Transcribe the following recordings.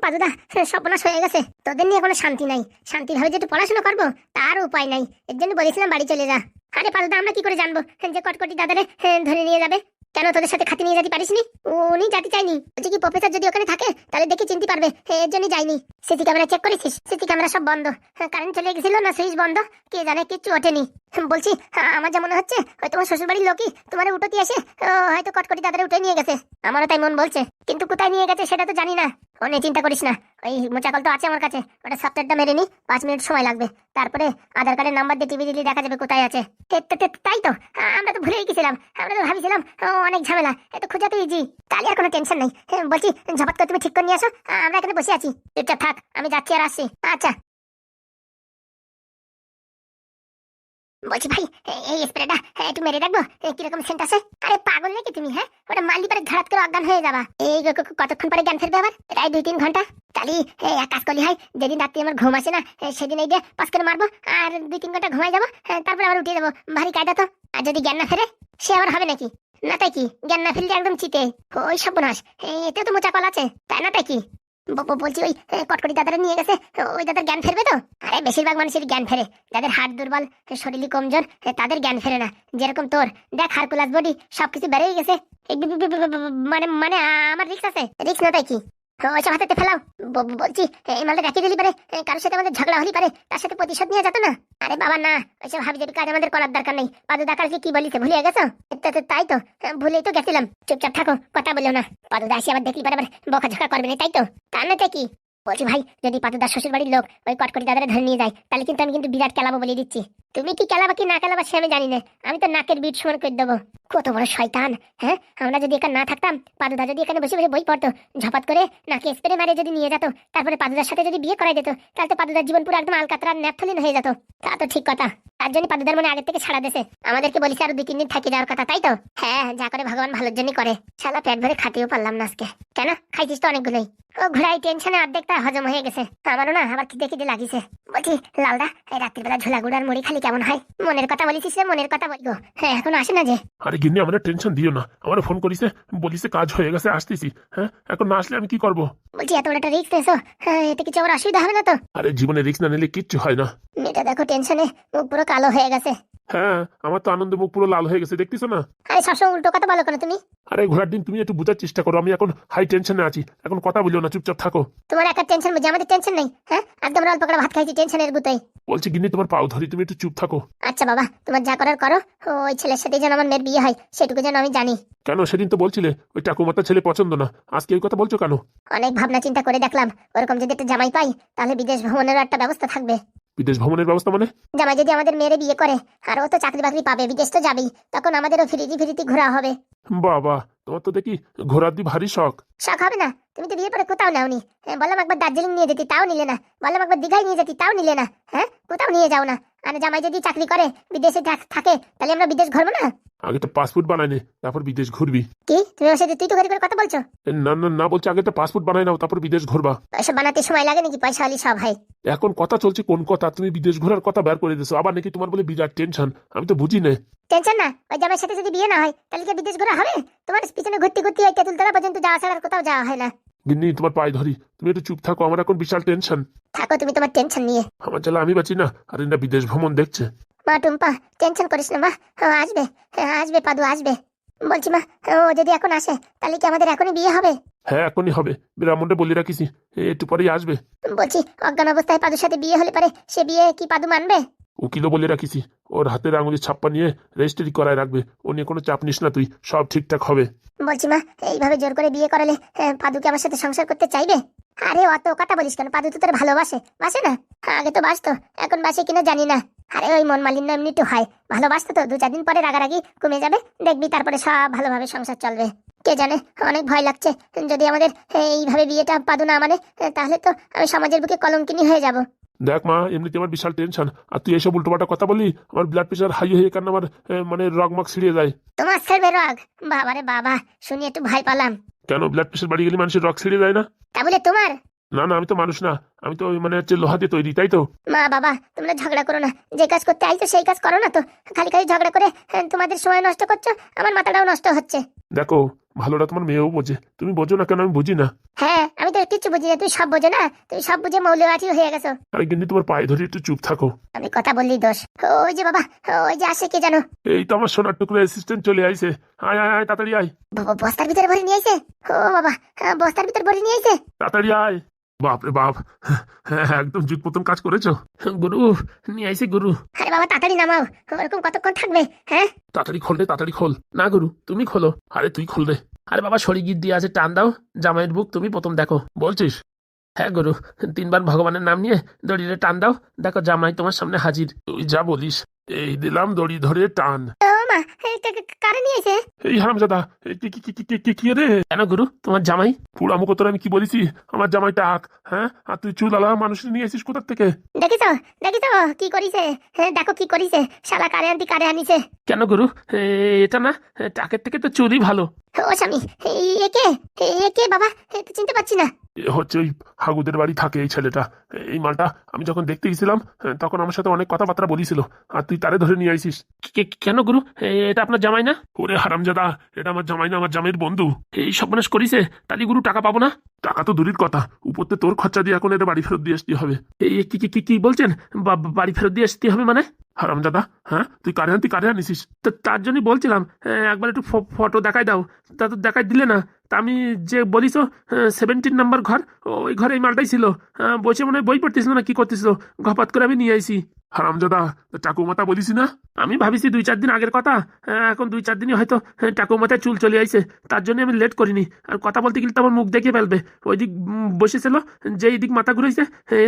পাদুদা, সর্বনাশ হয়ে গেছে। তোদের নিয়ে কোনো শান্তি নাই। শান্তিভাবে যে একটু পড়াশোনা করবো তার উপায় নাই। এর জন্য বলেছিলাম বাড়ি চলে যা। আরে পাদুদা, আমরা কি করে জানবো যে কটকটি দাদারে ধরে নিয়ে যাবে? কেন তোদের সাথে খাতি নিয়ে যেতে পারিসনি? উনি যেতে চাইনি। বলছি কি প্রফেসর যদি ওখানে থাকে তাহলে দেখে চিনতে পারবে, এর জন্য যাইনি। সিসি ক্যামেরা চেক করেছিস? সিসি ক্যামেরা সব বন্ধ। কারেন্ট চলে গেছিল না সুইচ বন্ধ, কে জানে, কিচ্ছু ওঠেনি। বলছি আমার যা মনে হচ্ছে হয়তো তোমার শ্বশুরবাড়ির লোকই তোমার উঠোতে এসে হয়তো কটকটি দাদারে উঠে নিয়ে গেছে। আমারও তাই মন বলছে, কিন্তু কোথায় নিয়ে গেছে সেটা তো জানি না। ও নিয়ে চিন্তা করিস না, ওই মোচাকল তো আছে আমার কাছে, ওটা সফটওয়্যারটা মেরে নি, 5 মিনিট সময় লাগবে। তারপরে আধার কার্ডের নাম্বার দিয়ে টিভি দিলে দেখা যাবে কোথায় আছে। তাই তো, আমরা তো ভুলেই গেছিলাম। আমরা তো ভাবিছিলাম অনেক ঝামেলা, এত খোঁজা তো ইজি, তাহলে আর কোনো টেনশন নেই। বলছি ঝপাত করে তুমি ঠিক করে নিয়ে আসো, আমরা এখানে বসে আছি। চুপচাপ থাক, আমি যাচ্ছি আর আসছি। আচ্ছা। বলছি ভাই, এই স্প্রেটা একটু মেরে রাখবো, কিরকম সেন্ট আছে? আরে পাগল নাকি তুমি? ওটা মারলি পরে ঘাট করে অজ্ঞান হয়ে যাবা। এই কতক্ষণ পরে জ্ঞান ফিরবে আবার? প্রায় 2-3 ঘন্টা। তাহলে এক কাজ করলি হয়, যেদিন রাত্রি আমার ঘুম আসে না সেদিন এই দিয়ে পাস করে মারবো, আর 2-3 ঘন্টা ঘুমাই যাবো, তারপরে আবার উঠিয়ে যাবো। ভারী কায়দা তো। আর যদি জ্ঞান না ফেরে সে আবার হবে নাকি? না তাই কি? জ্ঞান না ফিরলে একদম চিতে। ওই সর্বনাশ, এতেও তো মোচা কল আছে, তাই না? তাই কি বলছি, ওই কটকটি দাদারা নিয়ে গেছে, ওই দাদার জ্ঞান ফেরবে তো? আরে বেশিরভাগ মানুষের জ্ঞান ফেরে, যাদের হাড় দুর্বল, শরীর কমজোর, তাদের জ্ঞান ফেরে না। যেরকম তোর দেখ, হারকুলাস বডি, সবকিছু বেড়েই গেছে। মানে মানে আমার রিক্স আছে? রিক্স না তাই কি? ওইসব হাতে ফেলাও। বলছি এই মালটা রাখিয়ে দিলি পারে, কারোর সাথে আমাদের ঝগড়া হলি পারে, তার সাথে প্রতিশোধ নিয়ে যেত না। আরে বাবা না, ওইসব হাবি কাজ আমাদের করার দরকার নেই। পাদু দাকারকে কি বলিস, ভুলে গেছো? তাই তো, ভুলেই তো গেছিলাম। চুপচাপ থাকো, কথা বলো না। পাদু দা আসি আবার দেখলি পারে আবার বকাঝকা করবে না, তাই তো? তা না কি? বলছি ভাই, যদি পাতুদার শ্বশুর বাড়ির লোক ওই কটকটি দাদারে ধরে নিয়ে যায়, তাহলে কিন্তু আমি কিন্তু বিরাট খেলাবো বলে দিচ্ছি। তুমি কি খেলাবা কি না খেলাবা সে আমি জানি না, আমি তো নাকের বিট সমান করে দেবো। কত বড় শয়তান! আমরা যদি এখানে না থাকতাম, পাদুদা যদি এখানে বসে বসে বই পড়তো, ঝপাত করে নাকে স্প্রে মারে যদি নিয়ে যেত, তারপরে পাদুদার সাথে যদি বিয়ে করাই দিত, তাহলে তো পাদুদার জীবন পুরো একদম আলকাতরার ন্যাপথলিন হয়ে যেত। তা তো ঠিক কথা। তার জন্য পাদুদার মনে আগের থেকে ছাড়া দেশে আমাদেরকে বলিস আরো 2-3 দিন থাকি যাওয়ার কথা, তাই তো? হ্যাঁ, যা করে ভগবান ভালোর জন্য করে। শালা পেট ভরে খাতেও পারলাম না আজকে। কেন? খাইছিস তো অনেকগুলোই। ও ঘোড়াই টেনশনে অর্ধেকটা হজম হয়ে গেছে। আমারও না আবার খিদে খিদে লাগিছে। বলছি লালদা, এই রাত্রিবেলা ঝোলা গুড়ার মুড়ি খালি কেমন হয়? মনের কথা বলিস রে, মনের কথা বলবো। এখনো আসে না যে? আরে গিন্নি, আমরা টেনশন দিও না। আমার ফোন করিস, বলিস কাজ হয়ে গেছে, আসতেছি। এখন না আসলে আমি কি করবো? বলছি এত বড় একটা রিস্ক নেছো, এতে কিছু আবার অসুবিধা হবে না তো? আরে জীবনে রিস্ক না নিলে কিচ্ছু হয় না। মেয়েটা দেখো টেনশনে মুখ পুরো কালো হয়ে গেছে। হ্যাঁ, আমার তো আনন্দে মুখ পুরো লাল হয়ে গেছে, দেখতেছো না? আরে সবসময় উল্টো কথা বলো কেন তুমি? আরে ঘোড়ার ডিম, তুমি একটু বোঝার চেষ্টা করো। আমি এখন হাই টেনশনে আছি, এখন কথা বলিও না, চুপচাপ থাকো। তোমার একা টেনশন বুঝি, আমাদের টেনশন নেই? একদম অল্প করে ভাত খাইছি টেনশনের গুতাই। বলছি গিন্নি, তোমার পাও ধরি, তুমি একটু চুপ থাকো। আচ্ছা বাবা, তোমার যা করার করো। ওই ছেলের সাথে যেন আমার মেয়ের বিয়ে হয় সেটুকু যেন আমি জানি। কেন? সেদিন তো বলছিলে ওই ঠাকুমার ছেলে পছন্দ না, আজকে ওই কথা বলছো কেন? অনেক ভাবনা চিন্তা করে দেখলাম, ওরকম যদি একটা জামাই পাই তাহলে বিদেশ ভ্রমণের একটা ব্যবস্থা থাকবে। বিদেশ ভ্রমণের ব্যবস্থা মানে? জামাই যদি আমাদের মেয়েরে বিয়ে করে আর ও তো চাকরি বাকরি পাবে, বিদেশ তো যাবেই, তখন আমাদেরও ফিরিতি ফিরিতি ঘোরা হবে। বাবা, তোমার তো দেখি ঘোরার দি ভারী শখ। শখ হবে না? তুমি তো বিয়ে পরে কোথাও নাওনি। বললাম একবার দার্জিলিং নিয়ে যেতে, তাও নিলে না। বললাম একবার দীঘায় নিয়ে যেতে, তাও নিলে না। কোথাও নিয়ে যাও না। আর জামাই যদি চাকরি করে বিদেশে থাকে, তাহলে আমরা বিদেশ ঘুরবো না? আগে তো পাসপোর্ট বানাই নে, তারপর বিদেশ ঘুরবি। কি তুমি ওর সাথে তুই তো করে কথা বলছো? না না না, বলছি আগে তো পাসপোর্ট বানাই নাও, তারপর বিদেশ ঘুরবা। এসব বানাতে সময় লাগে নাকি? পয়সা হলি সব হয়। এখন কথা চলছে কোন কথা? তুমি বিদেশ ঘোরার কথা বের করে দিছো, আবার নাকি তোমার বলে বিরাট টেনশন। আমি তো বুঝি না। টেনশন না, ওই জামাইয়ের সাথে যদি বিয়ে না হয় তাহলে কি বিদেশ ঘোরা হবে? তোমার পিছনে ঘুরতে ঘুরতে ওই তেঁতুলতলা পর্যন্ত যাওয়া ছাড়া আর কোথাও যাওয়া হয় না। গিন্নি, তোমার পায়ে ধরি, তুমি একটু চুপ থাকো, আমার এখন বিশাল টেনশন। থাকো তুমি তোমার টেনশন নিয়ে। আমার জ্বালা আমি বাঁচি না, আর এটা বিদেশ ভ্রমণ দেখছে। মা টুম্পা, টেনশন করিস না মা, আসবে, আসবে পাদু আসবে। বলছি মা, ও যদি এখন আসে তাহলে কি আমাদের এখনই বিয়ে হবে? হ্যাঁ, এখনই হবে। ব্রাহ্মণটা বলে রাখিস, একটু পরেই আসবে। বলছি অজ্ঞান অবস্থায় পাদুর সাথে বিয়ে হলে পারে সে বিয়ে কি পাদু মানবে? উকিলও বলে রাখিস, ওর হাতের আঙুলের ছাপ্পা নিয়ে রেজিস্ট্রি করায় রাখবে। ও নিয়ে কোনো চাপ নিস না তুই, সব ঠিকঠাক হবে। বলছি মা, এইভাবে জোর করে বিয়ে করালে পাদু কি আমার সাথে সংসার করতে চাইবে? আরে অত কথা বলিস কেন? পাদু তো তোর ভালোবাসে, বাসে না? আগে তো বাসতো, এখন বাসে কিনা জানি না। আরে ওই মন মালিন্য এমনি একটু হয়, ভালোবাসতো তো 2-4 দিন পরে রাগারাগি কমে যাবে, দেখবি তারপরে সব ভালোভাবে সংসার চলবে। কে জানে, অনেক ভয় লাগছে। যদি আমাদের এইভাবে বিয়েটা পাদু না মানে, তাহলে তো আমি সমাজের বুকে কলঙ্কিনী হয়ে যাব। দেখ মা, এমনিতে আমার বিশাল টেনশন, আর তুই এইসব উল্টোপাল্টা কথা বললি, আমার ব্লাড প্রেশার হাই হয়ে কারণ আমার মানে রগমগ ছিঁড়ে যায়। তোমার ছেড়বে রাগ? বাবারে বাবা, শুনি একটু ভয় পেলাম। কেন? ব্লাড প্রেশার বাড়ি গেলে মানুষের রগ ছিঁড়ে যায় না? তা বলে তোমার? না না, আমি তো মানুষ না, আমি তো মানে হচ্ছে লোহা দিয়ে তৈরি, তাই তো? মা বাবা, তোমরা ঝগড়া করো না। যে কাজ করতে আইছো সেই কাজ করো না তো। খালি খালি ঝগড়া করে তোমাদের সময় নষ্ট করছো, আমার মাথাটাও নষ্ট হচ্ছে। দেখো, ভালোটা তোমার মেয়েও বোঝে, তুমি বোঝো না কেন আমি বুঝি না। হ্যাঁ, আমি তো কিচ্ছু বুঝি না, তুই সব বোঝো না, তুই সব বুঝে মৌলবাদী হয়ে গেছো। আরে কিন্তু তোমার পায়ে ধরে একটু চুপ থাকো। আমি কথা বললি দোষ। ওই যে বাবা, ওই যে আসে কে জানো। এই তো আমার সোনার টুকরো অ্যাসিস্ট্যান্ট চলে আইছে। আয় আয় আয় তাড়াতাড়ি আয়। বস্তার ভিতরে ভরে নিয়ে আইছে। ও বাবা, বস্তার ভিতরে ভরে নিয়ে আইছে। তাড়াতাড়ি আয়। বাপরে বাপ, হ্যাঁ একদম জুত মতন কাজ করেছো গুরু। নিয়ে আইসি গুরু। আরে বাবা তাড়াতাড়ি নামাও, ওরকম কতক্ষণ থাকবে? হ্যাঁ, তাড়াতাড়ি খোল রে, তাড়াতাড়ি খোল। না গুরু তুমি খোলো। আরে তুই খোল রে। আরে বাবা সরি গিট দিয়ে আছে, টান দাও। জামাইয়ের বুক তুমি প্রথম দেখো। বলছিস? হ্যাঁ গুরু, 3বার ভগবানের নাম নিয়ে দড়িরে টান দাও, দেখো জামাই তোমার সামনে হাজির। তুই যা বলিস। এই দিলাম দড়ি ধরে টান। ও মা, কারে নিয়ে আইছে? এই হারামজাদা, কি রে? কেন গুরু, তোমার জামাই? পুরামুখ তোর আমি কি বলেছি? আমার জামাই টাক। হ্যাঁ, আর তুই চুল আলা মানুষ নিয়ে আসিস কোথার থেকে? দেখিস দেখিস কি করিছে? হ্যাঁ দেখো কি করিছে, শালা কারে আনতি কারে আনিছে। কেন গুরু, এটা না টাকের থেকে তো চুলই ভালো। ও স্বামী, একে একে বাবা, তো চিনতে পারছি না। হচ্ছে ওই হাগুদের বাড়ি থাকে এই ছেলেটা। এই মালটা আমি যখন দেখতে গেছিলাম তখন আমার সাথে অনেক কথাবার্তা বলিছিল, আর তুই তারে ধরে নিয়ে আইসিস। কেন গুরু, এটা আপনার জামাই না? ওরে হারামজাদা, এটা আমার জামাই না, আমার জামাইয়ের বন্ধু। এই সব মানুষ করিছে, তাহলে গুরু টাকা পাবো না? টাকা তো দূরের কথা, উপরতে তোর খরচা দিয়ে এখন এটা বাড়ি ফেরত দিয়ে আসতে হবে। এই কি বলছেন? বাড়ি ফেরত দিয়ে আসতে হবে মানে? হারামজাদা, হ্যাঁ তুই কারে আনিসিস? তার জন্যই বলছিলাম একবার একটু ফটো দেখাই দাও। তা তো দেখাই দিলে না। তা আমি যে বলিস 17 নাম্বার ঘর, ওই ঘরে এই মালটাই ছিল। বসে মনে হয় বই পড়তেছিল না কি করতেছিল, ঘপাত করে আমি নিয়ে আইছি। হারামজাদা, টাকু মাথা বলিস না? আমি ভাবিছি 2-4 দিন আগের কথা, এখন 2-4 দিনই হয়তো টাকু মাথায় চুল চলে আইছে, তার জন্য আমি লেট করিনি। আর কথা বলতে গেলে তো আমার মুখ দেখে ফেলবে। ওই দিক বসেছিল, যেই দিক মাথা ঘুরেছে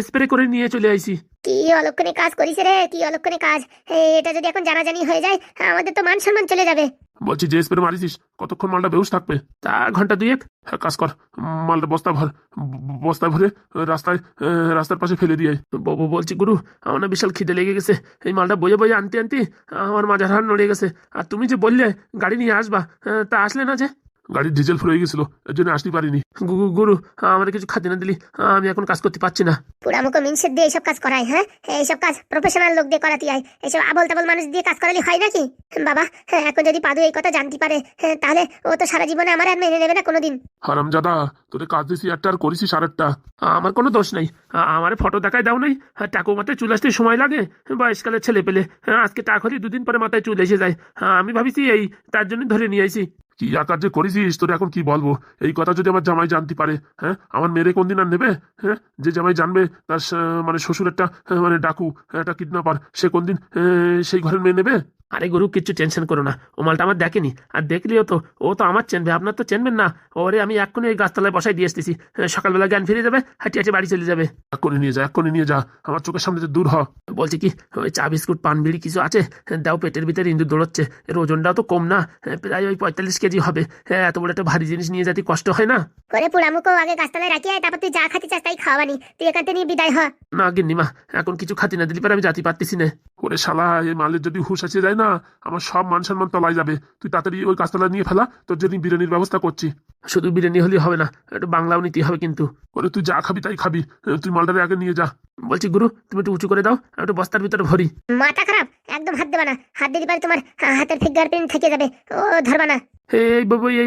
স্প্রে করে নিয়ে চলে আইছি। কি অলক্ষণে কাজ করিছে রে, কি অলক্ষণে কাজ। এটা যদি এখন জানাজানি হয়ে যায়, আমাদের তো মান সম্মান চলে যাবে। বলছি যে স্প্রে মারিছিস, কতক্ষণ মালটা বেউস থাকবে? তা ঘন্টা 2-1। কাজ কর, মালটা বস্তা ভরে রাস্তার পাশে ফেলে দিয়ে। বলছি গুরু, আমার না বিশাল খিদে লেগে গেছে। এই মালটা বয়ে বয়ে আনতে আনতে আমার মাজার হাড় নড়ে গেছে। আর তুমি যে বললে গাড়ি নিয়ে আসবা, তা আসলে না যে? গাড়ির ডিজেল ফুরিয়ে গেছিল, এর জন্য আসতে পারিনি। গুরু, আমার কিছু খাদ্য না দিলি আমি এখন কাজ করতে পারছি না। পুরামুখো মিনসের দিয়ে এইসব কাজ করায়? হ্যাঁ, এইসব কাজ প্রফেশনাল লোক দিয়ে করাতে হয়, এইসব আবল তাবল মানুষ দিয়ে কাজ করালে হয় নাকি? বাবা, এখন যদি পাদু এই কথা জানতে পারে, তাহলে ও তো সারা জীবনে আমার আর মেনে নেবে না কোনোদিন। হারামজাদা, তোরে কাজ দিছি একটা আর করেছিস আরেকটা। আমার কোনো দোষ নাই, আমার ফটো দেখাই দাও নাই। টাকু মাথায় চুল আসতে সময় লাগে, বয়সকালের ছেলে পেলে। আজকে টাক হলে 2 দিন পরে মাথায় চুল এসে যায়। আমি ভাবিছি এই তার জন্য ধরে নিয়ে আইছি। কি আকার যে করেছিস, তোর এখন কি বলবো? এই কথা যদি আমার জামাই জানতে পারে, হ্যাঁ আমার মেরে কোনদিন আর নেবে? হ্যাঁ, যে জামাই জানবে তার মানে শ্বশুর একটা মানে ডাকু, একটা কিডন্যাপার, সে কোনদিন সেই ঘরের মেয়ে নেবে? আরে গুরু, কিচ্ছু টেনশন করো না, ও মালটা আমার দেখেনি। আর দেখলেও তো ও তো আমার চেনবে, আপনার তো চেনবেন না। ওরে আমি এক্ষুনি এই গাছতলায় বসাই দিয়ে আসতেছি, সকালবেলা জ্ঞান ফিরে যাবে, হাঁটি হাঁটি বাড়ি চলে যাবে। এক্ষুনি নিয়ে যা, আমার চোখের সামনে যে দূর হ। বলছি কি, ওই চা বিস্কুট পান বিড়ি কিছু আছে দাও, পেটের ভিতরে ইন্দুর দৌড়চ্ছে। এর ওজনটাও তো কম না, প্রায় ওই 45 কেজি হবে। এত বড় একটা ভারী জিনিস নিয়ে যেতে কষ্ট হয় না? করে পুরামুখো আগে গাছতলায় রাখি আয়, তারপর তুই যা খাতে চাস তাই খাওয়ানি, তুই এখান থেকে নিয়ে বিদায় হ। না গিন্নিমা, এখন কিছু খাতি না দিলি পরে আমি জাতি পারতেছি না। ওরে শালা, এই মালের যদি হুশ আসে যায় না, আমার সব মান সম্মান তলায় যাবে। তুই তাড়াতাড়ি ওই গাছতলা নিয়ে ফেলা, তোর জন্য বিরিয়ানির ব্যবস্থা করছি। শুধু বিরিয়ানি হলে হবে না, একটু বাংলাও নিতে হবে কিন্তু। ওরে তুই যা খাবি তাই খাবি, তুই মালটারে আগে নিয়ে যা। বলছি গুরু, তুমি একটু উঁচু করে দাও, একটু বস্তার ভিতরে ভরি। মাথা খারাপ, একদম হাত দেবা না। হাত দিতে পারে তোমার হাতের ফিঙ্গারপ্রিন্ট থেকে যাবে, ও ধরবা না। এই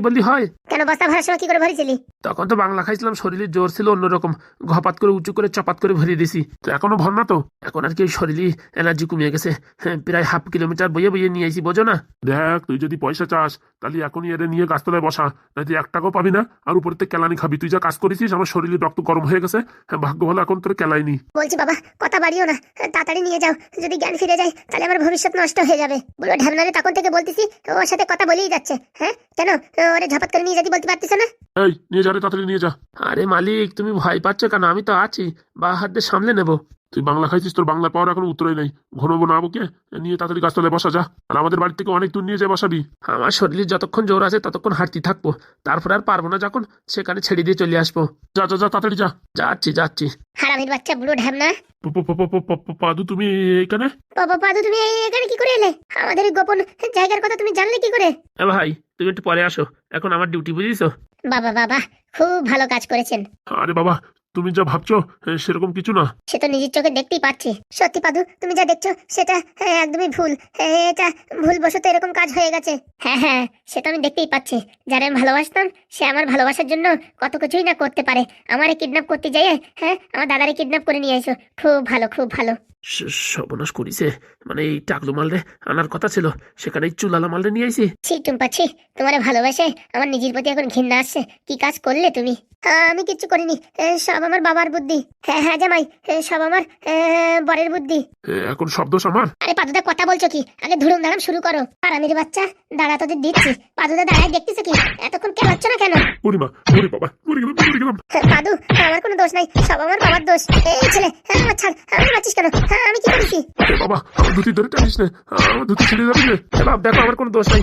বললি হয়? কেন, বস্তা ভরার সময় কি করে ভরেছিলি? তখন তো বাংলা খাইছিলাম, শরীরের জোর ছিল অন্যরকম, ঘপাত করে উঁচু করে চপাত করে ভরিয়ে দিছি। তো এখনো ভর না তো? এখন আর কি ওই শরীরে এনার্জি কমিয়ে গেছে। প্রায় 1/2 কিলোমিটার বইয়ে নিয়ে আইছি, বোঝো না? দেখ, তুই যদি পয়সা চাস তাহলে এখনই এর নিয়ে গাছতলায় বসা, না তুই 1 টাকাও পাবি না, আর উপরে তো কেলানি খাবি। তুই যা কাজ করেছিস, আমার শরীরে রক্ত গরম হয়ে গেছে। ভাগ্য ভালো এখন তোর কেলাইনি। বলছি বাবা, কথা বাড়িও না, তাড়াতাড়ি নিয়ে যাও। যদি জ্ঞান ফিরে যায় তাহলে আমার ভবিষ্যৎ নষ্ট হয়ে যাবে। বলো ঢ্যামনারে তখন থেকে বলতেছি, ওর সাথে কথা বলেই যাচ্ছে। হ্যাঁ, কেন ওরে ঝাপাত করে নিয়ে যেতে বলতে পারতিস না? এই নিয়ে যা রে, তাড়াতাড়ি নিয়ে যা। আরে মালিক, তুমি ভয় পাচ্ছ কেন? আমি তো আছি, বা হাত দিয়ে সামলে নেবো। তুই বাংলা খাইছিস, তোর বাংলা পাওয়ার এখন উত্তরই নেই। ঘনবো না বুকে নিয়ে তাড়াতাড়ি গাছতলায় বসা যা। আর আমাদের বাড়ি থেকে অনেক দূর নিয়ে যা বসাবি। আমার শরীরে যতক্ষণ জোর আছে ততক্ষণ হাঁটতে থাকবো, তারপর আর পারবো না, যখন সেখানে ছেড়ে দিয়ে চলে আসবো। যা তাড়াতাড়ি যা। যাচ্ছি। হারামির বাচ্চা, বুড়ো ঢ্যামনা। পাদু, তুমি এখানে? পাদু, তুমি এখানে কি করে এলে? আমাদের এই গোপন জায়গার কথা তুমি জানলে কি করে? ভাই, তুমি একটু পরে আসো, এখন আমার ডিউটি বুঝিস। বাবা, খুব ভালো কাজ করেছেন। আরে বাবা, তুমি যা ভাবছো সেরকম কিছু না। সে তো নিজের চোখে দেখতেই পাচ্ছি। সত্যি পাদু, তুমি যা দেখছো সেটা একদমই ভুল। এটা ভুল বশত এরকম কাজ হয়ে গেছে। হ্যাঁ হ্যাঁ, সেটা আমি দেখতেই পাচ্ছি। যারা আমি ভালোবাসতাম সে আমার ভালোবাসার জন্য কত কিছুই না করতে পারে। আমারে কিডন্যাপ করতে যাই, হ্যাঁ, আমার দাদারে কিডন্যাপ করে নিয়ে এসো। খুব ভালো, খুব ভালো। সর্বনাশ করিছে, মানে এই টাকলু মালরে আনার কথা ছিল, সেখানে এই চুলালা মালরে নিয়ে আইছি। ছি টুম্পা, ছি, তোমারে ভালোবাসে আমার নিজের প্রতি এখন ঘৃণা আসছে। কি কাজ করলে তুমি? আমি কিচ্ছু করিনি, সব আমার বাবার বুদ্ধি। হ্যাঁ হ্যাঁ জামাই, সব আমার বরের বুদ্ধি। এখন সব দোষ আমার? আরে পাদুদা, কথা বলছো কি? আগে ধুরুম ধারাম শুরু করো। আরামের বাচ্চা, দাঁড়া তোদের দিচ্ছি। পাদুদা দাঁড়ায় দেখতেছো কি? এতক্ষণ কেলাচ্ছ না কেন? ওরে মা, ওরে বাবা, মরে গেলাম, মরে গেলাম। পাদু, আমার কোনো দোষ নাই, সব আমার বাবার দোষ। এই ছেলে, আমার ছাড়, আমার মারছিস কেন? আমি কি করেছি? বাবা, আমার ধুতি ধরে টানিস না, আমার ধুতি ছিঁড়ে যাবে রে। বাপ দেখো, আমার কোনো দোষ নাই।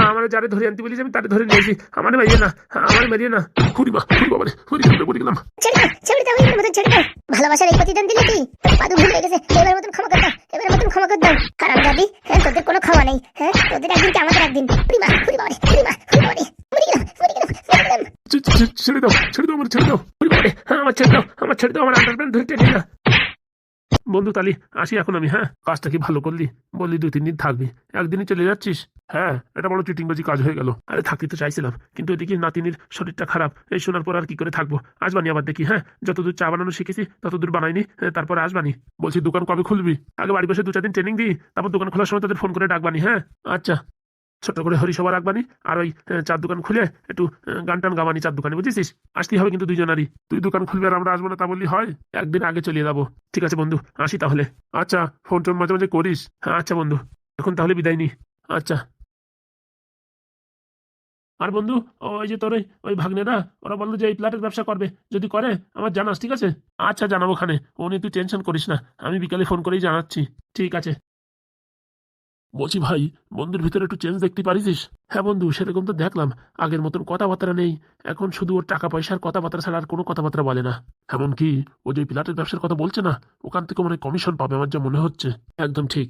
আমার যারে ধরে আনতে বলিস আমি তারে ধরে নিয়েছি। আমার মারিয়ে না, আমার মারিয়ে না। খুরি মা, খুরি বাবা রে, মরে গেলাম, মরে গেলাম। ছেড়ে দাও, ছেড়ে দাও, এবার মতন ছেড়ে দাও। ভালোবাসার এই প্রতিদান দিলে কি? পাদু ভুল হয়ে গেছে, এবার মতন ক্ষমা করে দাও, এবার মতন ক্ষমা করে দাও। হারাম দাদি, তোদের কোনো ক্ষমা নেই। তোদের একদিন কি আমাদের একদিন। খুরি মা, খুরি বাবা রে, খুরি মা, খুরি বাবা রে, মরে গেলাম, মরে গেলাম, মরে গেলাম। ছেড়ে দাও, ছেড়ে দাও, আমার ছেড়ে দাও। খুরি বাবা রে, আমার ছেড়ে দাও, আমার ছেড়ে দাও, আমার আন্ডারপ্যান্ট ধরে টেনে না। বন্ধু তালি আসি এখন আমি। হ্যাঁ, কাজটা কি ভালো করলি? বললি 2-3 দিন থাকবি, একদিনই চলে যাচ্ছিস। হ্যাঁ, এটা বড় চিটিংবাজি কাজ হয়ে গেল। আরে থাকতে তো চাইছিলাম, কিন্তু এদিকে নাতিনির শরীরটা খারাপ। এই শোনার পর আর কি করে থাকবো? আসবানি আবার দেখি। হ্যাঁ, যতদূর চা বানানো শিখেছি ততদূর বানাইনি, তারপরে আসবানি। বলছি দোকান কবে খুলবি? আগে বাড়ি বসে 2-4 দিন ট্রেনিং দিই, তারপর দোকান খোলার সময় তাদের ফোন করে ডাকবানি। হ্যাঁ আচ্ছা, ছোট করে হরিসভা রাখবানি, আর ওই চার দোকান খুলে একটু গান টান গাওয়ানি চার দোকানে, বুঝেছিস? আসতেই হবে কিন্তু দুজনারই। তুই দোকান খুলবি আর আমরা আসবো না তা বললি হয়? একদিন আগে চলিয়ে যাবো। ঠিক আছে বন্ধু, আসি তাহলে। আচ্ছা, ফোন টোন মাঝে মাঝে করিস। হ্যাঁ আচ্ছা বন্ধু, এখন তাহলে বিদায় নি। আচ্ছা। আর বন্ধু, ওই যে তোর ওই ভাগ্নেরা, ওরা বললো যে এই প্লাটের ব্যবসা করবে, যদি করে আমার জানাস, ঠিক আছে? আচ্ছা জানাবো খানে, ও নিয়ে তুই টেনশন করিস না, আমি বিকালে ফোন করেই জানাচ্ছি। ঠিক আছে। বলছি ভাই, বন্ধুর ভিতরে একটু চেঞ্জ দেখতে পারিস? হ্যাঁ বন্ধু, সেরকম তো দেখলাম। আগের মতন কথাবার্তা নেই, এখন শুধু ওর টাকা পয়সার কথাবার্তা ছাড়া আর কোনো কথাবার্তা বলে না। এমনকি ও যে প্লাটের ব্যবসার কথা বলছে না, ওখান থেকে মানে কমিশন পাবে আমার যা মনে হচ্ছে। একদম ঠিক,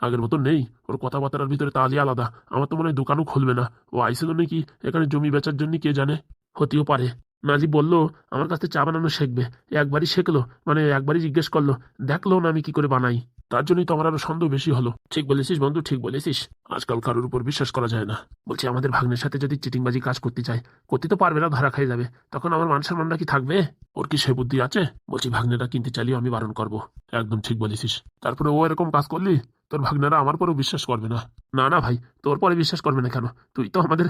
আগের মতন নেই, ওর কথাবার্তার ভিতরে তাজই আলাদা। আমার তো মনে হয় দোকানও খুলবে না, ও আইছিল নাকি এখানে জমি বেচার জন্য, কে জানে। হতেও পারে। নাজি বললো আমার কাছে চা বানানো শিখবে, একবারই শেখলো, মানে একবারই জিজ্ঞেস করলো, দেখলো না আমি কি করে বানাই। তার জন্যই তো আমার আরো সন্দেহ বেশি হলো। ঠিক বলেছিস বন্ধু, ঠিক বলেছিস। আজকাল কারোর উপর বিশ্বাস করা যায় না। বলছি আমাদের ভাগ্নের সাথে যদি চিটিংবাজি কাজ করতে চায়, করতে তো পারবে না, ধরা খেয়ে যাবে, তখন আমার মান সম্মানটা কি থাকবে? ওর কি সে বুদ্ধি আছে? বলছি ভাগ্নেরা কিনতে চাইলেও আমি বারণ করবো। একদম ঠিক বলেছিস। তারপরে ও এরকম কাজ করলি, তোর ভাগ্নেরা আমার পরেও বিশ্বাস করবে না। না না ভাই, তোর পরে বিশ্বাস করবে না কেন? তুই তো আমাদের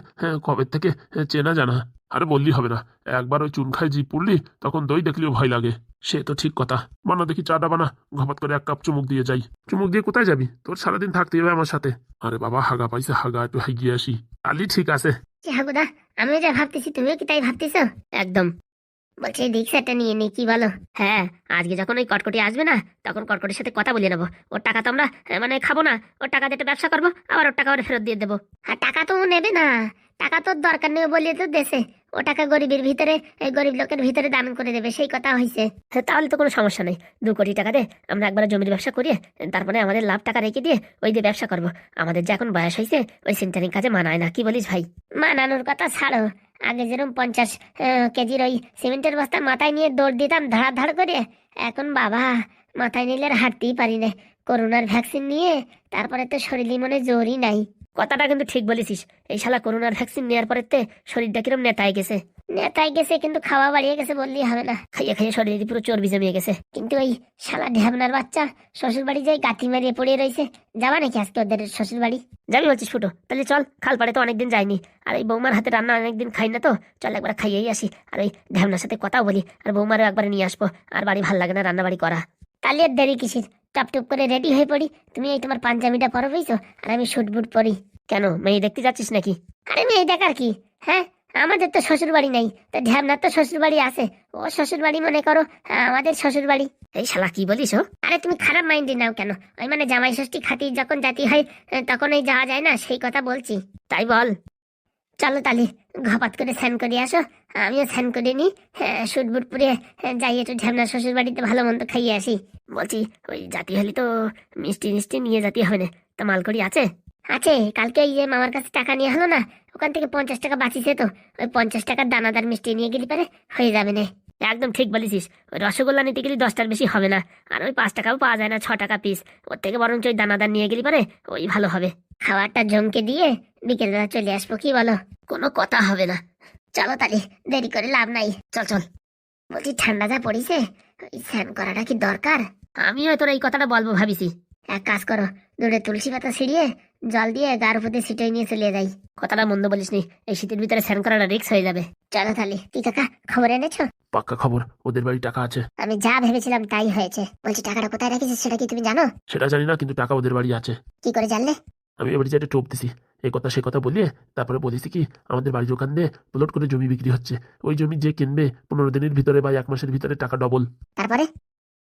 কবে থেকে চেনা জানা। আরে বললি হবে না, একবার ওই চুন খাই জিভ পড়লি, তখন দই দেখলেও ভয় লাগে। সে তো ঠিক কথা। বানা দেখি চাটা বানা, ঘপাত করে 1 কাপ চুমুক দিয়ে যাই। চুমুক দিয়ে কোথায় যাবি? তোর সারাদিন থাকতে হবে আমার সাথে। আরে বাবা, হাগা পাইছে, হাগা, একটু হাগিয়ে আসি। আলি ঠিক আছে। হাগুদা, আমিও যা ভাবতেছি তুমিও কি তাই ভাবতেছো? একদম। বলছি এই রিক্সাটা নিয়ে নি, কি বলো? হ্যাঁ, আজকে যখন ওই কটকটি আসবে না, তখন কটকটির সাথে কথা বলিয়ে নেবো। ওর টাকা তো আমরা মানে খাবো না, ওর টাকা দিয়ে একটা ব্যবসা করবো, আবার ওর টাকা ওর ফেরত দিয়ে দেবো। আর টাকা তো ও নেবে না, টাকা তোর দরকার নেই বলিয়ে তো দেশে। ও টাকা গরিবের ভিতরে, এই গরিব লোকের ভিতরে দান করে দেবে, সেই কথা হয়েছে। তাহলে তো কোনো সমস্যা নেই। 2 কোটি টাকা দিয়ে আমরা একবার জমির ব্যবসা করিয়ে, তারপরে আমাদের লাভ টাকা রেখে দিয়ে ওই দিয়ে ব্যবসা করবো। আমাদের যে এখন বয়স হয়েছে, ওই সেন্টারিং কাজে মানায় না, কি বলিস ভাই? মানানোর কথা ছাড়ো, আগে যেরকম 50 কেজির ওই সিমেন্টের বস্তা মাথায় নিয়ে দৌড় দিতাম ধাড় ধাড় করে, এখন বাবা মাথায় নিলে আর হাঁটতেই পারি না। করোনার ভ্যাকসিন নিয়ে তারপরে তো শরীরে মনে জোরই নাই। কথাটা কিন্তু ঠিক বলেছিস। এই শালা করোনার ভ্যাকসিন নেওয়ার পরে শরীরটা কিরম নেতায় গেছে। নেতায় গেছে কিন্তু খাওয়া বাড়িয়ে গেছে বললেই হবে না। খাইয়ে খাইয়ে শরীরে পুরো চর্বি জমিয়ে গেছে। কিন্তু ওই শালা ঢ্যাবনার বাচ্চা শ্বশুর বাড়ি যাই গাঁথি মারিয়ে পড়ে রয়েছে। যাবা নাকি আজকে ওদের শ্বশুর বাড়ি? যাবি বলছিস ফুটো? তাহলে চল, খাল পাড়ে তো অনেকদিন যাইনি, আর এই বৌমার হাতে রান্না অনেকদিন খাই না, তো চল একবার খাইয়েই আসি। আর ওই ঢ্যাবনার সাথে কথাও বলি, আর বৌমারও একবার নিয়ে আসবো। আর বাড়ি ভাল লাগে না রান্না বাড়ি করা। তাহলে আর দেরি কিসের, টপ করে রেডি হয়ে পড়ি। তুমি এই তোমার পাঞ্জাবিটা পরো বুঝছো, আর আমি শুট বুট পরি। কেন, মেয়ে দেখতে যাচ্ছিস নাকি? আরে মেয়ে দেখার কি, হ্যাঁ, আমাদের তো শ্বশুর বাড়ি নাই, তো ঢ্যাবনার তো শ্বশুর বাড়ি আছে। ও শ্বশুর বাড়ি মনে করো আমাদের শ্বশুর বাড়ি। এই শালা কি বলিস? আরে তুমি খারাপ মাইন্ডে নাও কেন? ওই মানে জামাই ষষ্ঠী খাতি যখন জাতি হয়, তখন ওই যাওয়া যায় না, সেই কথা বলছি। তাই বল। চলো তাহলে ঘপাত করে স্নান করে আসো, আমিও স্নান করে নি। শুট বুট পরে যাই একটু ঢ্যাবনার শ্বশুর বাড়িতে ভালো মন্দ খাইয়ে আসি। বলছি ওই জাতি হলে তো মিষ্টি মিষ্টি নিয়ে যেতে হবে না, তা মালকড়ি আছে? আছে, কালকে এই যে মামার কাছে টাকা নিয়ে হলো না, ওখান থেকে 50 টাকা বাঁচিছে, তো ওই 50 টাকার দানাদার মিষ্টি নিয়ে গেলে পারে হয়ে যাবে না। একদম ঠিক বলেছিস। ওই রসগোল্লা নিতে গেলে 10টার বেশি হবে না। আর ওই 5 টাকাও পাওয়া যায় না, 6 টাকা পিস। ওর থেকে বরঞ্চ ওই দানাদার নিয়ে গেলি পারে ওই ভালো হবে। খাবারটা জমকে দিয়ে বিকেলবেলা চলে আসবো, কি বলো? কোনো কথা হবে না। চলো তাহলে, দেরি করে লাভ নাই, চল চল। বলছি ঠান্ডা যা পড়িছে, ওই স্নান করাটা কি দরকার? আমিও তোর এই কথাটা বলবো ভাবিছি। এক কাজ করো, দূরে তুলসী পাতা ছিঁড়িয়ে জল দিয়ে গার উপর দিয়ে ছিটিয়ে নিয়ে চলে যাই। কথাটা মন্দ বলিস নি, এই শীতের ভিতরে স্নান করাটা রিস্ক হয়ে যাবে। চলো তাহলে। কি কাকা, খবর এনেছো? পাক্কা খবর, ওদের বাড়ি টাকা আছে। আমি যা ভেবেছিলাম তাই হয়েছে। বলছি টাকাটা কোথায় রেখেছিস সেটা কি তুমি জানো? সেটা জানি না, কিন্তু টাকা ওদের বাড়ি আছে। কি করে জানলে? আমি এবারে যেটা টোপ দিছি, এই কথা সে কথা বলিয়ে তারপরে বলেছি কি আমাদের বাড়ির ওখান দিয়ে প্লট করে জমি বিক্রি হচ্ছে। ওই জমি যে কিনবে 15 দিনের ভিতরে বা 1 মাসের ভিতরে টাকা ডবল। তারপরে?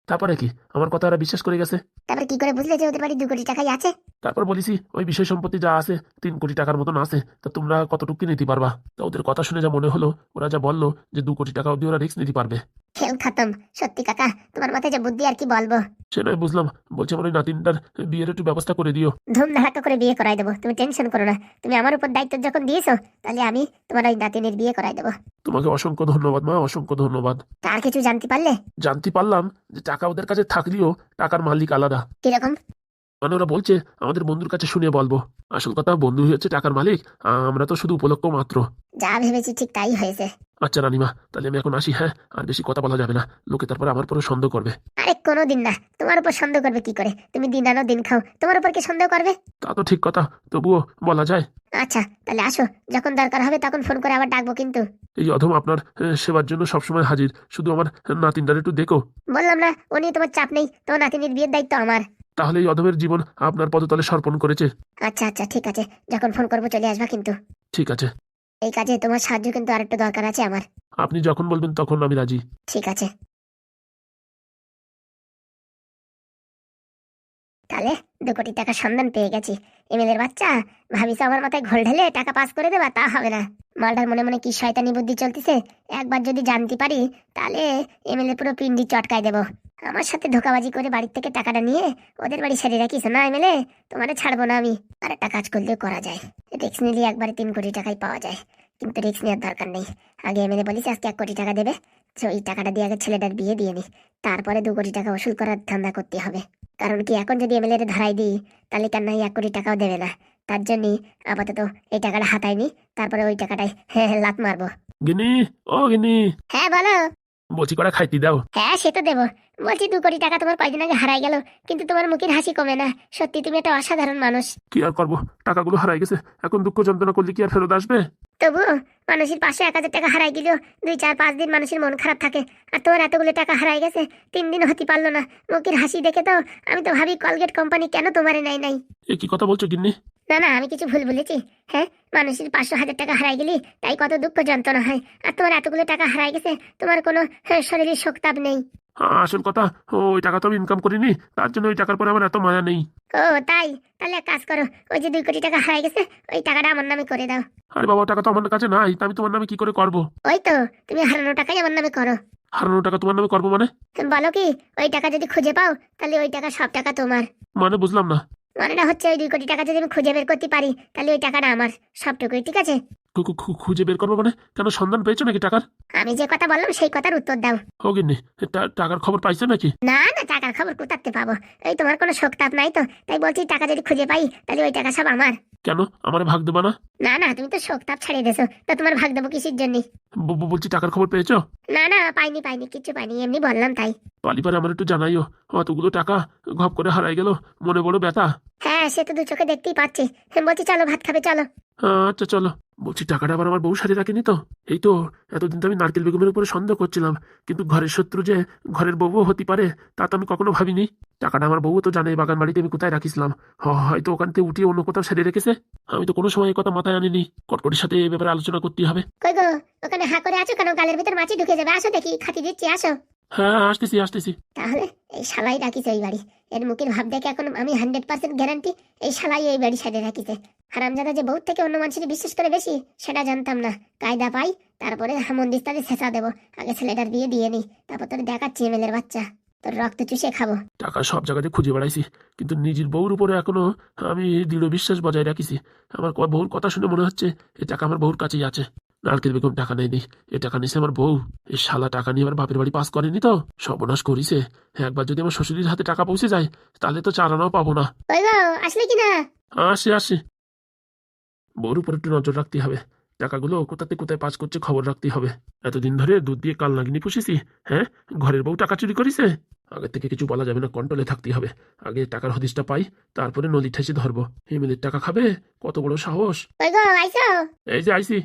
তারপরে কি আমার কথা ওরা বিশ্বাস করে গেছে। তারপরে কি করে বুঝলে যে ওদের বাড়ি 2 কোটি টাকাই আছে? তারপর বলেছি ওই বিষয় সম্পত্তি যা আছে 3 কোটি টাকার মতন আছে, তা তোমরা কতটুকু নিতে পারবা। তা ওদের কথা শুনে যা মনে হলো, ওরা যা বললো যে 2 কোটি টাকা অব্দি ওরা রিস্ক নিতে পারবে। খেল খতম। সত্যি কাকা, তোমার মাথায় যে বুদ্ধি আর কি বলবো। সে নয় বুঝলাম, বলছে আমার ওই নাতিনটার বিয়ের একটু ব্যবস্থা করে দিও। ধুম ধারাক্কা করে বিয়ে করাই দেবো, তুমি টেনশন করো না। তুমি আমার উপর দায়িত্ব যখন দিয়েছো, তাহলে আমি তোমার ওই নাতিনের বিয়ে করাই দেবো। তোমাকে অসংখ্য ধন্যবাদ মা, অসংখ্য ধন্যবাদ। তার কিছু জানতে পারলে? জানতে পারলাম যে টাকা ওদের কাছে থাকলেও টাকার মালিক আলাদা। কিরকম? মানে ওরা বলছে আমাদের বন্ধুর কাছে শুনে বলবো। আসল কথা বন্ধু হচ্ছে টাকার মালিক, আমরা তো শুধু উপলক্ষ মাত্র। যা ভেবেছি ঠিক তাই হয়েছে। আচ্ছা রানিমা, তাহলে আমি এখন আসি। হ্যাঁ, আর বেশি কথা বলা যাবে না, লোকে তারপরে আমার পরে সন্দেহ করবে। আরে কোনোদিন না, তোমার উপর সন্দেহ করবে কি করে? তুমি দিন আনো দিন খাও, তোমার উপর কি সন্দেহ করবে? তা তো ঠিক কথা, তবুও বলা যায়। আচ্ছা তাহলে আসো, যখন দরকার হবে তখন ফোন করে আবার ডাকবো কিন্তু। এই অধম আপনার সেবার জন্য সবসময় হাজির, শুধু আমার নাতিনটার একটু দেখো। বললাম না, ও নিয়ে তোমার চাপ নেই, তোমার নাতিনির বিয়ের দায়িত্ব আমার। তাহলে এই অধমের জীবন আপনার পদতলে সমর্পণ করেছে। আচ্ছা আচ্ছা ঠিক আছে, যখন ফোন করবো চলে আসবা কিন্তু। ঠিক আছে, এই কাজে তোমার সাহায্য কিন্তু আরেকটু দরকার আছে আমার। আপনি যখন বলবেন তখন আমি রাজি। ঠিক আছে। তাহলে 2 কোটি টাকার সন্ধান পেয়ে গেছি। এমএলএর বাচ্চা ভাবিস আমার মাথায় ঘোল ঢেলে টাকা পাস করে দেবা, তা হবে না। মালটার মনে মনে কি শয়তানি বুদ্ধি চলতেছে, একবার যদি জানতে পারি তাহলে এমএলএ পুরো পিন্ডি চটকায় দেবো। আমার সাথে ধোকাবাজি করে বাড়ির থেকে টাকাটা নিয়ে ওদের বাড়ি সেরে রাখিস না এমএলএ, তোমারে ছাড়বো না আমি। আর একটা কাজ করলেও করা যায়, রিক্স নিলে একবারে 3 কোটি টাকাই পাওয়া যায়। কিন্তু রিক্স নেওয়ার দরকার নেই। আগে এমএলএ বলিস আজকে 1 কোটি টাকা দেবে, তো ওই টাকাটা দিয়ে আগে ছেলেটার বিয়ে দিয়ে নি, তারপরে 2 কোটি টাকা ওসুল করার ধান্দা করতে হবে। কারণ কি এখন যদি এমএলএ ধরাই দিই তাহলে কান্নাই 1 কোটি টাকাও দেবে না। তার জন্যই আপাতত এই টাকাটা হাতায় নি, তারপরে ওই টাকাটাই লাত মারবো। গিনি, ও গিনি, হ্যাঁ বলো। বলছি করা খাইতে দাও। হ্যাঁ সে তো দেবো। বলছি 2 কোটি টাকা তোমার কয়দিন আগে হারাই গেল, কিন্তু তোমার মুখের হাসি কমে না। সত্যি তুমি একটা অসাধারণ মানুষ। কি আর করবো, টাকাগুলো হারাই গেছে, এখন দুঃখ যন্ত্রণা করলে কি আর ফেরত আসবে? তবু মানুষের পাশে 1,000 টাকা হারাই গেলেও 2, 4, 5 দিন মানুষের মন খারাপ থাকে। আর তোমার এতগুলো টাকা হারাই গেছে, 3 দিন হতে পারলো না। মুখের হাসি দেখে তো আমি তো ভাবি কলগেট কোম্পানি কেন তোমারে নাই। এ কি কথা বলছো গিন্নি? না না, আমি কিছু ভুল বলেছি? হ্যাঁ, মানুষের 500, 1000 টাকা হারাই গেলি তাই কত দুঃখ যন্ত্রণা হয়, আর তোমার এতগুলো টাকা হারাই গেছে তোমার কোনো শরীরের শোকতাপ নেই। আসল কথা, ওই টাকা তো আমি ইনকাম করিনি, তার জন্য ওই টাকার পরে আমার এত মায়া নেই। ও তাই? তাহলে এক কাজ করো, ওই যে 2 কোটি টাকা হারাই গেছে ওই টাকাটা আমার নামে করে দাও। আরে বাবা, টাকা তো আমার কাছে নাই, তা আমি তোমার নামে কি করে করবো? ওই তো, তুমি হারানো টাকাই আমার নামে করো। হারানো টাকা তোমার নামে করবো মানে? বলো কি, ওই টাকা যদি খুঁজে পাও তাহলে ওই টাকা সব টাকা তোমার। মানে বুঝলাম না। মানেটা হচ্ছে ওই 2 কোটি টাকা যদি আমি খুঁজে বের করতে পারি তাহলে ওই টাকাটা আমার সবটুকুই, ঠিক আছে? খুঁজে বের করবো মানে? কেন, সন্ধান পেয়েছো নাকি টাকার? আমি যে কথা বললাম সেই কথার উত্তর দাও। ও গিন্নি, টাকার খবর পাইছো নাকি? না না, টাকার খবর কোথাতে পাবো? এই তোমার কোনো শোকতাপ নাই তো, তাই বলছি টাকা যদি খুঁজে পাই তাহলে ওই টাকা সব আমার। কেন, আমার ভাগ দেবা না? না না, তুমি তো শোকতাপ ছাড়িয়ে দেছো, তো তোমার ভাগ দেবো কিসের জন্য? বলছি টাকার খবর পেয়েছো? না না, পাইনি কিচ্ছু পাইনি, এমনি বললাম তাই। পালিপারে আমার একটু জানাইও, অতগুলো টাকা ঘপ করে হারাই গেল, মনে বড় ব্যথা। হ্যাঁ সে তো 2 চোখে দেখতেই পাচ্ছি। বলছি চলো ভাত খাবে, চলো। আচ্ছা চলো। বলছি টাকাটা আবার আমার বউ সারিয়ে রাখেনি তো? এই তো, এতদিন তো আমি নারকেল বেগমের উপরে সন্দেহ করছিলাম, কিন্তু ঘরের শত্রু যে ঘরের বউও হতে পারে তা তো আমি কখনো ভাবিনি। টাকাটা আমার বউ তো জানে বাগান বাড়িতে আমি কোথায় রাখিছিলাম, হয়তো ওখান থেকে উঠিয়ে অন্য কোথাও সারিয়ে রেখেছে। আমি তো কোনো সময় এই কথা মাথায় আনিনি। কটকটির সাথে এই ব্যাপারে আলোচনা করতে হবে। কই গো, ওখানে হা করে আছো কেন? গালের ভিতর মাছি ঢুকে যাবে, আসো দেখি খাতি দিচ্ছি, আসো। হ্যাঁ আসতেছি। তাহলে এই শালাই রাখিছে এই বাড়ি, এর মুখের ভাব দেখে এখন আমি 100% গ্যারান্টি এই শালাই এই বাড়ি সাইডে রাখিছে। হারামজাদা যে বহুত থেকে অন্য মানুষের বিশ্বাস করে বেশি সেটা জানতাম না। কায়দা পাই তারপরে মন্দিস্তারে ছেঁচা দেবো। আগে ছেলেটার বিয়ে দিয়ে নি, তারপর তোর দেখাচ্ছি এমএলএর বাচ্চা, তোর রক্ত চুষে খাবো। টাকা সব জায়গাতে খুঁজে বেড়াইছি, কিন্তু নিজের বউর উপরে এখনো আমি দৃঢ় বিশ্বাস বজায় রাখিছি। আমার বউর কথা শুনে মনে হচ্ছে এই টাকা আমার বউর কাছেই আছে। নারকেল বেগম টাকা নেয়নি, এ টাকা নিছে আমার বউ। এই শালা টাকা নিয়ে আমার বাপের বাড়ি পাস করেনি তো, সর্বনাশ করিছে। একবার যদি আমার শ্বশুরের হাতে টাকা পৌঁছে যায় তাহলে তো চারানাও পাবো না। ওই গো, আসলে কি না? আসি আসি, বউর উপর একটু নজর রাখতে হবে। টাকাগুলো কোথাতে কোথায় পাস করছে খবর রাখতে হবে। এতদিন ধরে দুধ দিয়ে কাল নাগিনি পুষেছি, হ্যাঁ, ঘরের বউ টাকা চুরি করেছে। আগে থেকে কিছু বলা যাবে না, কন্ট্রোলে থাকতে হবে। আগে টাকার হদিশটা পাই, তারপরে নদী ঠেসে ধরবো। এমএলএর টাকা খাবে, কত বড় সাহস! ওই গো, আইসো। এই যে আইসি।